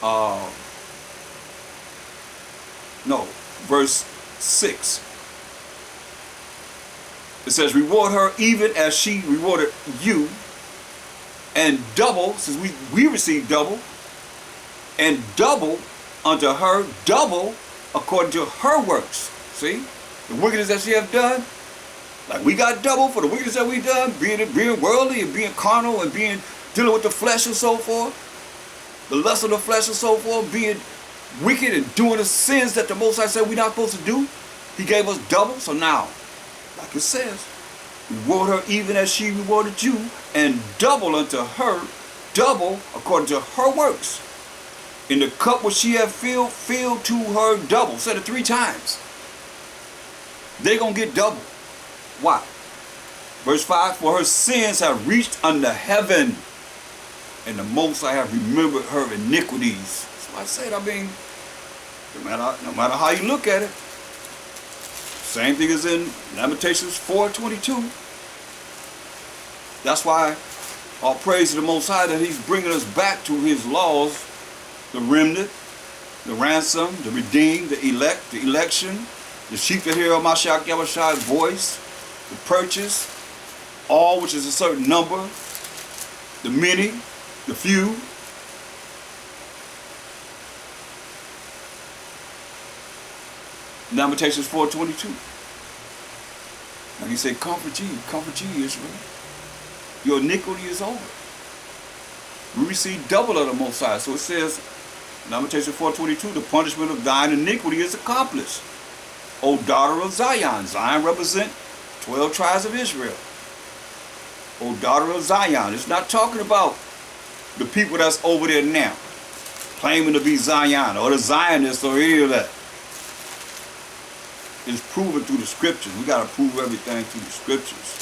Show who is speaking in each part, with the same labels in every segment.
Speaker 1: uh, no, verse 6. It says, reward her even as she rewarded you, and double, since we received double, and double unto her, double according to her works. See? The wickedness that she have done, like we got double for the wickedness that we done, being worldly and being carnal and dealing with the flesh and so forth, the lust of the flesh and so forth, being wicked and doing the sins that the Most High said we're not supposed to do. He gave us double, so now, like it says, reward her even as she rewarded you, and double unto her, double according to her works. In the cup which she have filled, fill to her double. Said it 3 times. They're going to get double. Why? Verse 5, for her sins have reached unto heaven, and the Most High have remembered her iniquities. That's why I said, no matter how you look at it, same thing as in Lamentations 4:22. That's why all praise to the Most High that He's bringing us back to His laws, the remnant, the ransom, the redeemed, the elect, the election, the sheep that hear Mashiach Yahweh's voice, the purchase, all which is a certain number, the many, the few. Lamentations 4:22. And He said, comfort ye, Israel. Your iniquity is over. We receive double of the Most High. So it says, Lamentations 4:22, the punishment of thine iniquity is accomplished. O daughter of Zion. Zion represent 12 tribes of Israel. O daughter of Zion. It's not talking about the people that's over there now, claiming to be Zion or the Zionists or any of that. It's proven through the scriptures. We got to prove everything through the scriptures.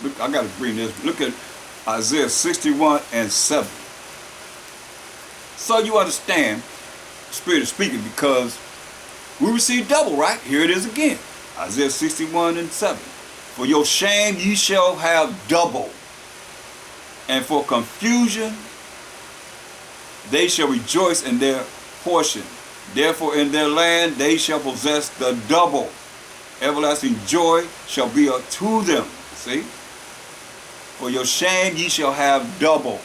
Speaker 1: Look, I got to bring this. Look at Isaiah 61:7. So you understand, Spirit is speaking, because we receive double, right? Here it is again. Isaiah 61:7. For your shame ye shall have double, and for confusion they shall rejoice in their portion. Therefore in their land they shall possess the double. Everlasting joy shall be unto them. See? For your shame ye shall have double.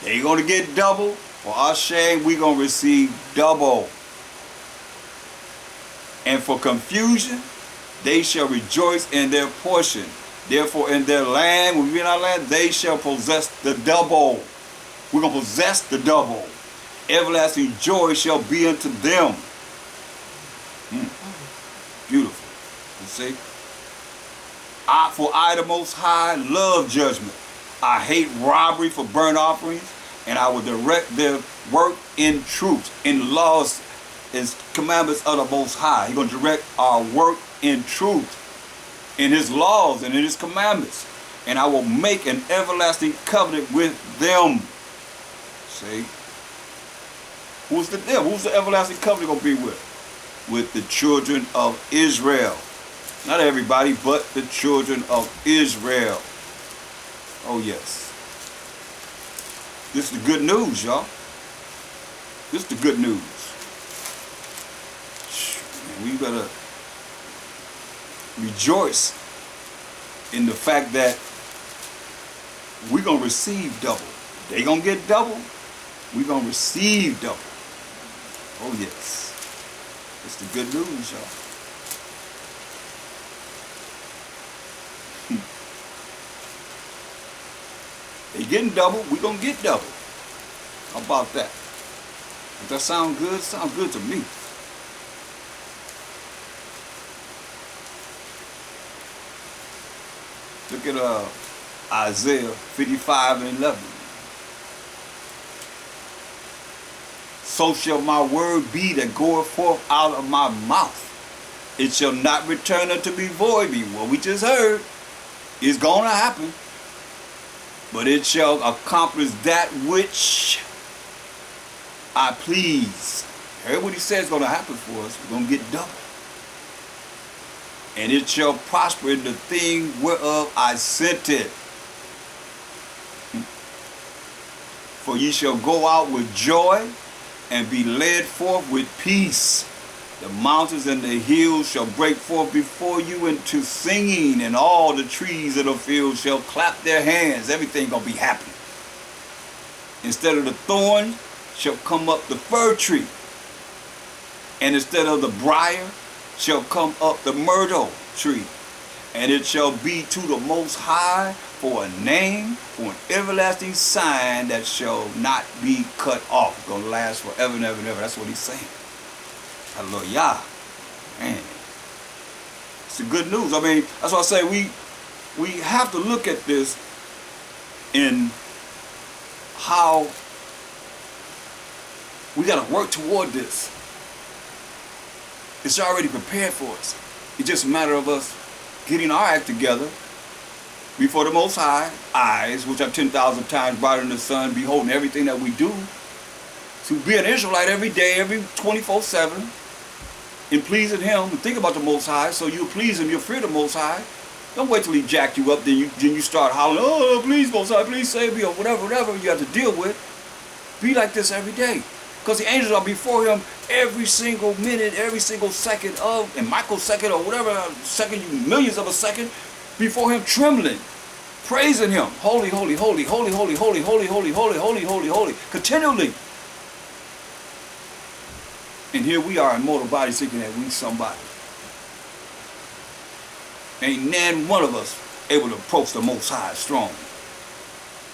Speaker 1: They're going to get double. For our shame we're going to receive double. And for confusion they shall rejoice in their portion. Therefore in their land, when we're in our land, they shall possess the double. We're going to possess the double. Everlasting joy shall be unto them. Beautiful. You see? For I, the Most High, love judgment. I hate robbery for burnt offerings, and I will direct their work in truth, in laws and commandments of the Most High. He's going to direct our work in truth, in His laws and in His commandments. And I will make an everlasting covenant with them. See? Who's the them? Who's the everlasting covenant going to be with? With the children of Israel. Not everybody, but the children of Israel. Oh yes. This is the good news, y'all. This is the good news. We better rejoice in the fact that we're going to receive double. They're going to get double. We're going to receive double. Oh yes. It's the good news, y'all. They getting double, we gonna get double. How about that? Does that sound good? Sounds good to me. Look at Isaiah 55:11. So shall my word be that goeth forth out of my mouth. It shall not return unto me void. What we just heard is going to happen. but it shall accomplish that which I please. Hear what he says is going to happen for us. We're going to get double. And it shall prosper in the thing whereof I sent it. For ye shall go out with joy and be led forth with peace. The mountains and the hills shall break forth before you into singing, and all the trees of the field shall clap their hands. Everything gonna be happy. Instead of the thorn shall come up the fir tree, and instead of the briar shall come up the myrtle tree. And it shall be to the Most High for a name, for an everlasting sign that shall not be cut off. It's going to last forever and ever and ever. That's what he's saying. Hallelujah. Man. It's the good news. I mean, that's why I say we have to look at this in how we got to work toward this. It's already prepared for us. It's just a matter of us getting our act together before the Most High eyes, which are 10,000 times brighter than the sun, beholding everything that we do. To be an Israelite every day, every 24/7, in pleasing Him, and think about the Most High, so you'll please Him, you'll fear the Most High. Don't wait till He jacked you up, then you start hollering, oh, please, Most High, please save me, or whatever you have to deal with. Be like this every day. Because the angels are before Him every single minute, every single second of, and microsecond or whatever second, millions of a second, before Him trembling, praising Him. Holy, holy, holy, holy, holy, holy, holy, holy, holy, holy, holy, holy, continually. And here we are in mortal body thinking that we somebody. Ain't none one of us able to approach the Most High strong.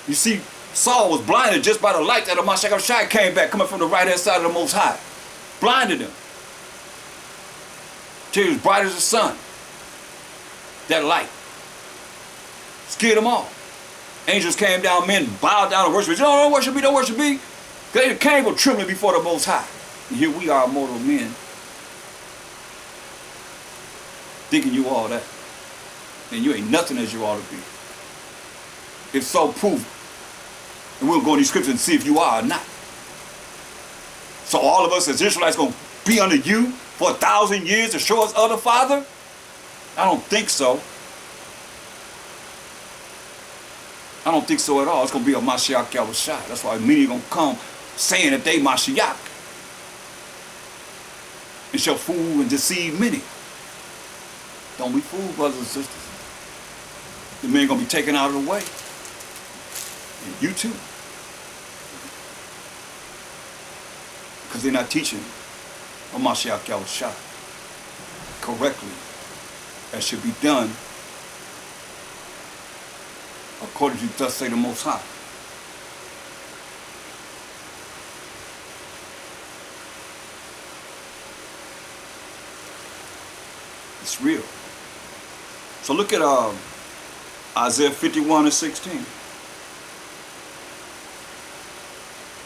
Speaker 1: You see, Saul was blinded just by the light that h.o.i came back, coming from the right hand side of the Most High. Blinded him. Till he was bright as the sun. That light. Scared them all. Angels came down, men bowed down and worshiped. Don't worship me, don't worship me. They came with trembling before the Most High. And here we are, mortal men, thinking you all that. And you ain't nothing as you ought to be. If so, prove it. And we'll go in these scriptures and see if you are or not. So all of us as Israelites going to be under you for 1,000 years to show us other Father? I don't think so. I don't think so at all. It's going to be a Mashiach h.o.i. That's why many are going to come saying that they Mashiach. And shall fool and deceive many. Don't be fooled, brothers and sisters. The men are going to be taken out of the way. And you too. Because they're not teaching a Mashiach h.o.i. correctly, as should be done according to thus say the Most High. It's real. So look at Isaiah 51:16.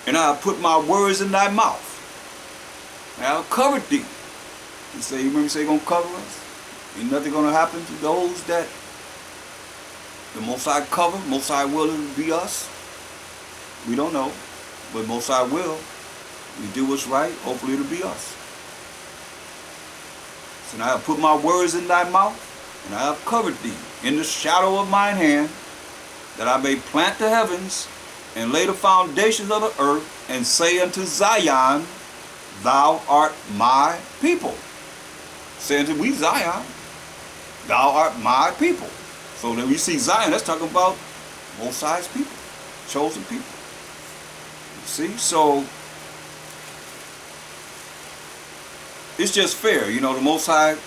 Speaker 1: And I have put my words in thy mouth. And I have covered thee. He said, you remember he said he's going to cover us? Ain't nothing going to happen to those that the Most High cover. Most High will be us. We don't know. But Most High will. We do what's right. Hopefully it'll be us. So now I have put my words in thy mouth. And I have covered thee in the shadow of mine hand, that I may plant the heavens and lay the foundations of the earth, and say unto Zion, thou art my people. Say unto we Zion, thou art my people. So then we see Zion, that's talking about Most High's people, chosen people. See, so it's just fair. You know, the Most High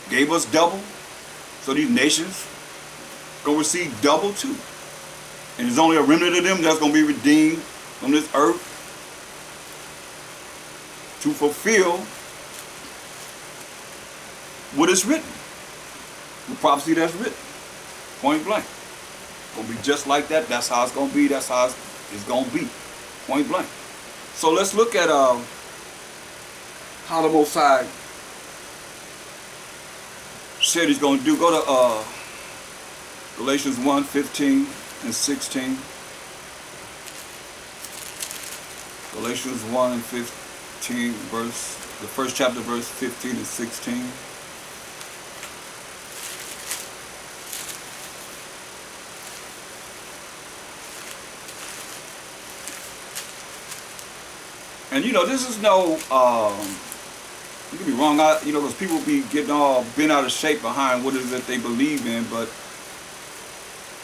Speaker 1: gave us double, so these nations gonna receive double too. And there's only a remnant of them that's going to be redeemed on this earth to fulfill what is written. The prophecy that's written. Point blank. It's going to be just like that. That's how it's going to be. That's how it's going to be. Point blank. So let's look at how the Most High said he's going to do. Go to Galatians 1:15 and 16. Galatians 1 and 15, the first chapter, verse 15 and 16. And this is no, you could be wrong, because people be getting all bent out of shape behind what it is that they believe in, but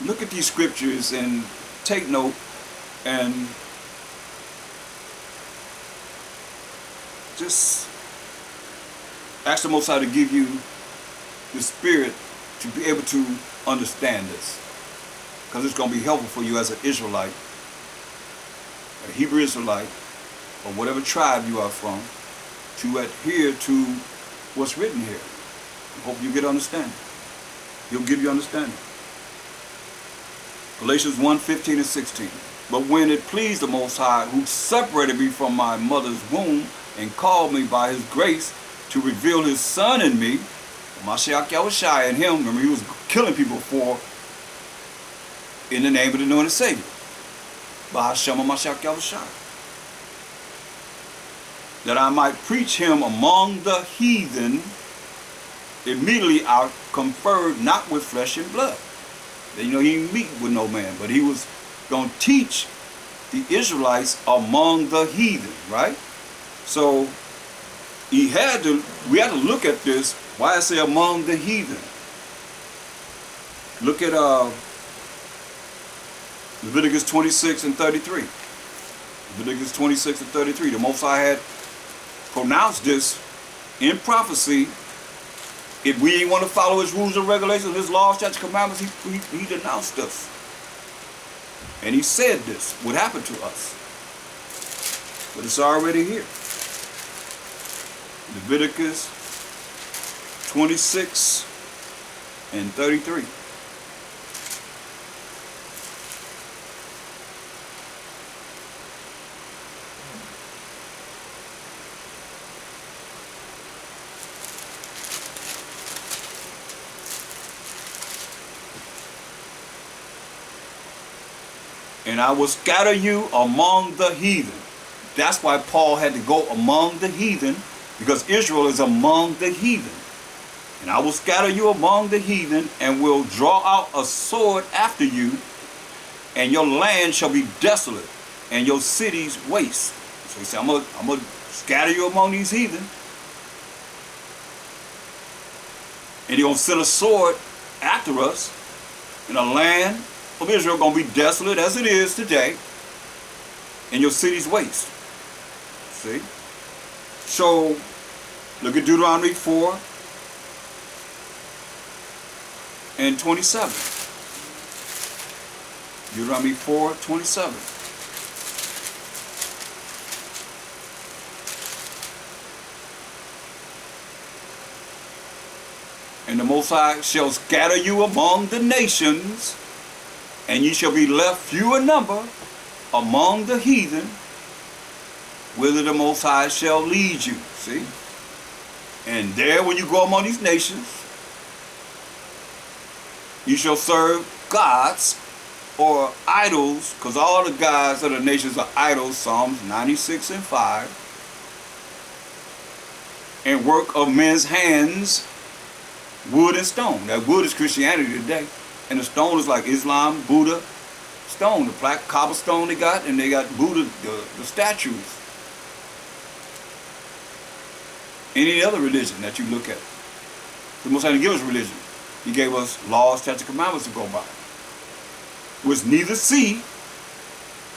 Speaker 1: look at these scriptures and take note and just ask the Most High to give you the spirit to be able to understand this, because it's going to be helpful for you as an Israelite, a Hebrew Israelite, or whatever tribe you are from, to adhere to what's written here. I hope you get understanding. He'll give you understanding. Galatians 1, 15 and 16. But when it pleased the Most High, who separated me from my mother's womb and called me by his grace to reveal his Son in me, h.o.i in him, remember he was killing people in the name of the anointed Savior. h.o.i. That I might preach him among the heathen, immediately I conferred not with flesh and blood. He didn't meet with no man, but he was going to teach the Israelites among the heathen, right? So we had to look at this. Why I say among the heathen? Look at Leviticus 26 and 33. Leviticus 26 and 33. The Most High had pronounced this in prophecy. If we didn't want to follow his rules and regulations, his laws, statutes, commandments, he denounced us. And he said this would happen to us. But it's already here. Leviticus 26 and 33. And I will scatter you among the heathen. That's why Paul had to go among the heathen, because Israel is among the heathen. And I will scatter you among the heathen, and will draw out a sword after you, and your land shall be desolate, and your cities waste. So he said, I'm going to scatter you among these heathen. And he's going to send a sword after us, and the land of Israel going to be desolate as it is today, and your cities waste. See? So, look at Deuteronomy 4 and 27. Deuteronomy 4, 27. And the Most High shall scatter you among the nations, and ye shall be left few in number among the heathen, whither the Most High shall lead you. See? And there, when you go among these nations, you shall serve gods or idols, because all the gods of the nations are idols, Psalms 96 and 5, and work of men's hands, wood and stone. That wood is Christianity today. And the stone is like Islam, Buddha, stone, the black cobblestone they got, and they got Buddha, the statues. Any other religion that you look at. The Most High didn't give us religion. He gave us laws, statutes, commandments to go by. Which neither see,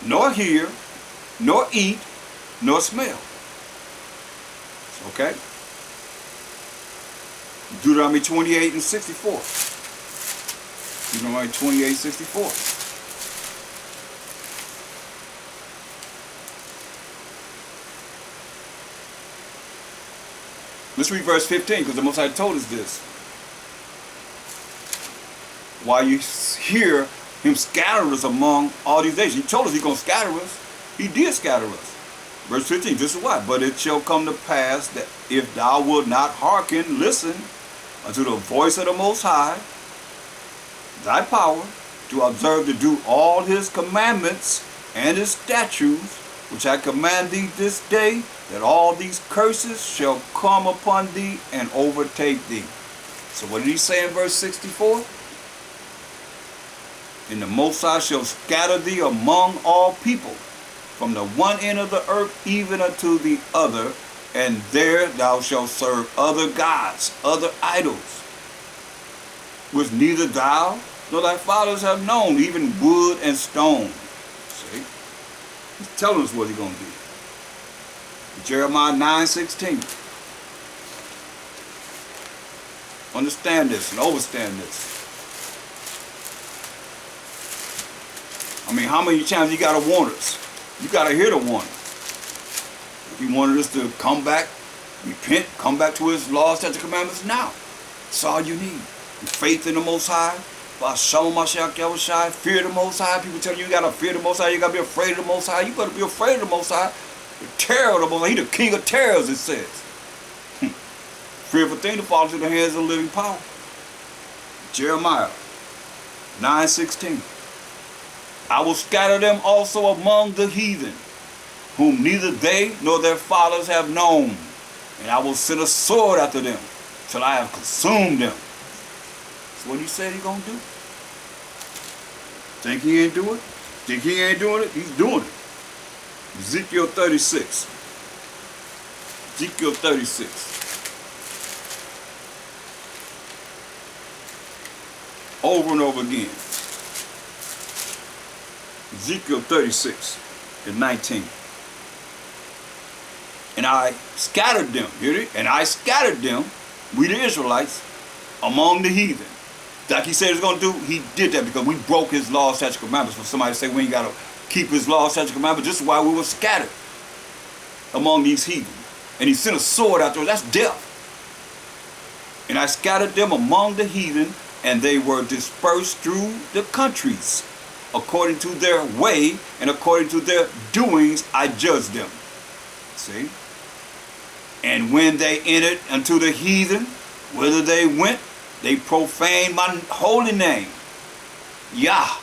Speaker 1: nor hear, nor eat, nor smell. Okay? Deuteronomy 28 and 64. Deuteronomy 28, 64. Let's read verse 15, because the Most High told us this. While you hear him scatter us among all these nations. He told us he's going to scatter us. He did scatter us. Verse 15, this is why. But it shall come to pass that if thou wilt not hearken, listen unto the voice of the Most High, thy power, to observe to do all his commandments and his statutes, which I command thee this day, that all these curses shall come upon thee and overtake thee. So what did he say in verse 64? And the Most High shall scatter thee among all people, from the one end of the earth even unto the other, and there thou shalt serve other gods, other idols, which neither thou nor thy fathers have known, even wood and stone. See? He's telling us what he's going to do. Jeremiah 9:16. Understand this and overstand this. I mean, how many times you got to warn us? You got to hear the warning. If he wanted us to come back, repent, come back to his laws, statutes, commandments, now. That's all you need. Faith in the Most High. h.o.i, fear the Most High. People tell you got to fear the Most High. You got to be afraid of the Most High. You better be afraid of the Most High. The terror of the Most High. He the king of terrors, it says. Fearful thing to fall into the hands of the living power. Jeremiah 9:16. I will scatter them also among the heathen, whom neither they nor their fathers have known. And I will send a sword after them, till I have consumed them. That's what he said he's going to do. Think he ain't doing it? Think he ain't doing it? He's doing it. Ezekiel 36. Ezekiel 36. Over and over again. Ezekiel 36 and 19. And I scattered them, hear it? And I scattered them, we the Israelites, among the heathen. Like he said he was going to do, he did that because we broke his law, statutes, commandments. For somebody to say we ain't got to keep his law, statutes, commandments, this is why we were scattered among these heathen. And he sent a sword out there, that's death. And I scattered them among the heathen, and they were dispersed through the countries. According to their way and according to their doings, I judged them. See? And when they entered unto the heathen, whither they went, they profaned my holy name. Yah.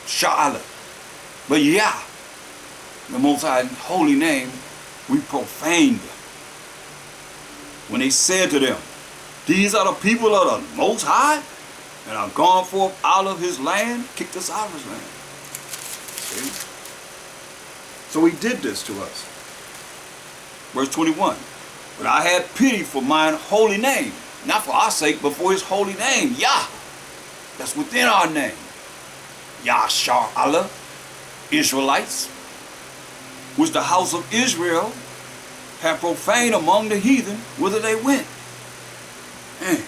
Speaker 1: Sha'ala. But Yah, the Most High holy name, we profaned them. When they said to them, these are the people of the Most High, and are gone forth out of his land, kicked us out of his land. See? So he did this to us. Verse 21. But I had pity for mine holy name, not for our sake, but for his holy name, Yah. That's within our name. Yah Sha'ala, Israelites, which the house of Israel had profaned among the heathen, whither they went. Man.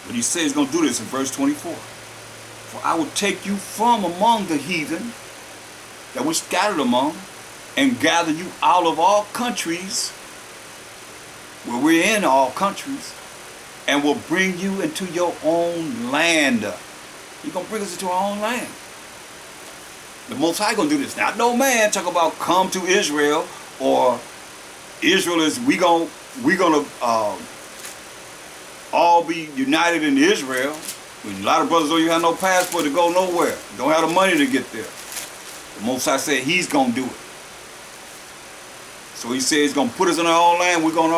Speaker 1: But he says he's going to do this in verse 24. For I will take you from among the heathen that were scattered among, and gather you out of all countries, where we're in all countries, and will bring you into your own land. He's going to bring us into our own land. The Most High going to do this. Not no man talk about come to Israel, or Israel is, we gonna all be united in Israel. When a lot of brothers don't even have no passport to go nowhere. Don't have the money to get there. The Most High said he's going to do it. So he said he's going to put us in our own land. We're going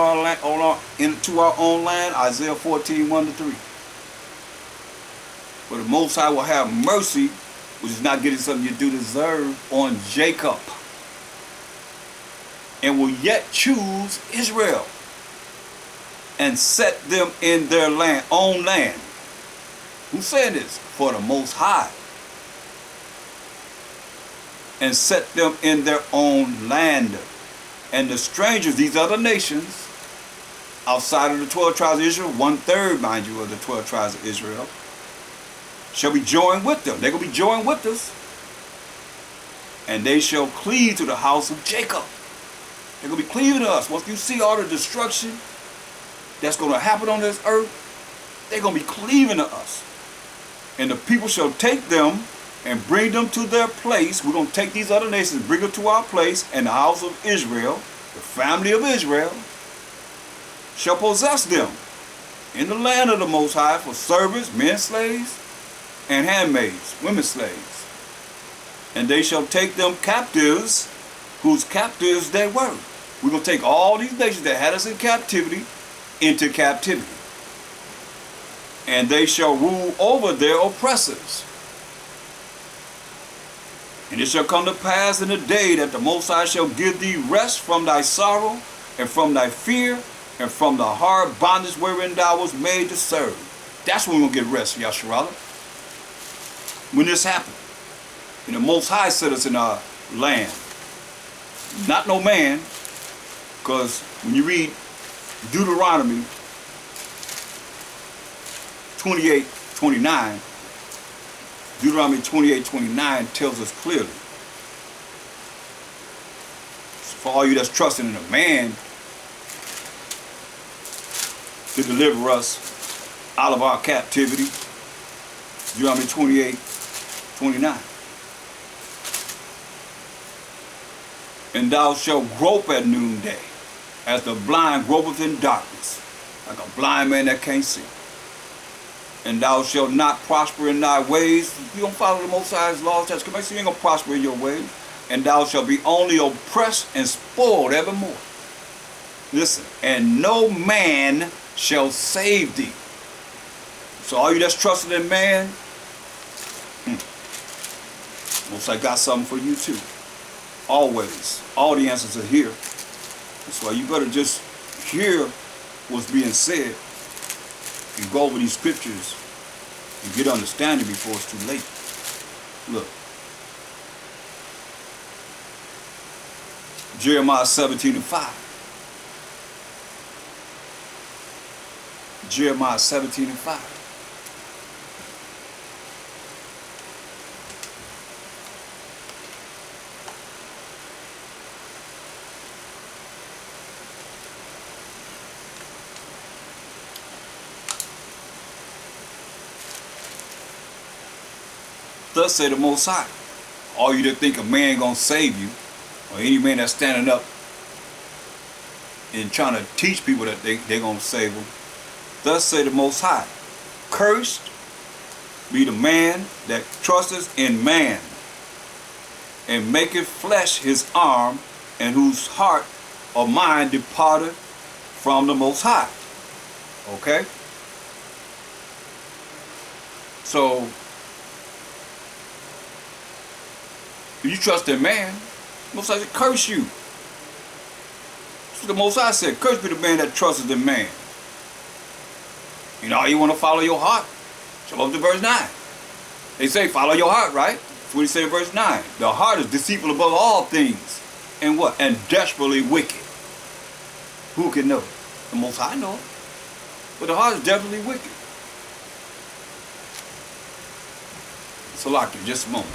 Speaker 1: into our own land. Isaiah 14, 1-3. But the Most High will have mercy, which is not getting something you do deserve, on Jacob. And will yet choose Israel. And set them in their land, own land. Who said this? For the Most High. And set them in their own land. And the strangers, these other nations, outside of the 12 tribes of Israel, 1/3, mind you, of the 12 tribes of Israel, shall be joined with them. They're going to be joined with us. And they shall cleave to the house of Jacob. They're going to be cleaving to us. Once you see all the destruction that's going to happen on this earth, they're going to be cleaving to us. And the people shall take them and bring them to their place. We're going to take these other nations and bring them to our place, and the house of Israel, the family of Israel, shall possess them. in the land of the Most High for servants, men slaves, and handmaids, women slaves. And they shall take them captives, whose captives they were. We're going to take all these nations that had us in captivity into captivity. And they shall rule over their oppressors. And it shall come to pass in the day that the Most High shall give thee rest from thy sorrow, and from thy fear, and from the hard bondage wherein thou was made to serve. That's when we're going to get rest, Yasharala. When this happened. And the Most High set us in our land. Not no man. Because when you read Deuteronomy 28:29, Deuteronomy 28:29 tells us clearly. So for all you that's trusting in a man to deliver us out of our captivity, Deuteronomy 28:29. And thou shalt grope at noonday, as the blind gropeth in darkness, like a blind man that can't see. And thou shalt not prosper in thy ways. You don't follow the Most High's laws, statutes, commandments, you ain't gonna prosper in your ways. And thou shalt be only oppressed and spoiled evermore. Listen, and no man shall save thee. So all you that's trusting in man, Most High got something for you too. Always. All the answers are here. That's why you better just hear what's being said and go over these scriptures and get understanding before it's too late. Look. Jeremiah 17:5. Jeremiah 17:5. Thus say the Most High, all you that think a man gonna save you, or any man that's standing up and trying to teach people that they gonna save them, thus say the Most High, cursed be the man that trusteth in man, and maketh flesh his arm, and whose heart or mind departed from the Most High. Okay? So, if you trust in man, Most High said, curse you. That's what the Most High said. Curse be the man that trusteth in man. You know how you want to follow your heart? Jump up to verse 9. They say follow your heart, right? That's what he said in verse 9. The heart is deceitful above all things. And what? And desperately wicked. Who can know? The Most High know. But the heart is definitely wicked. So lock in just a moment.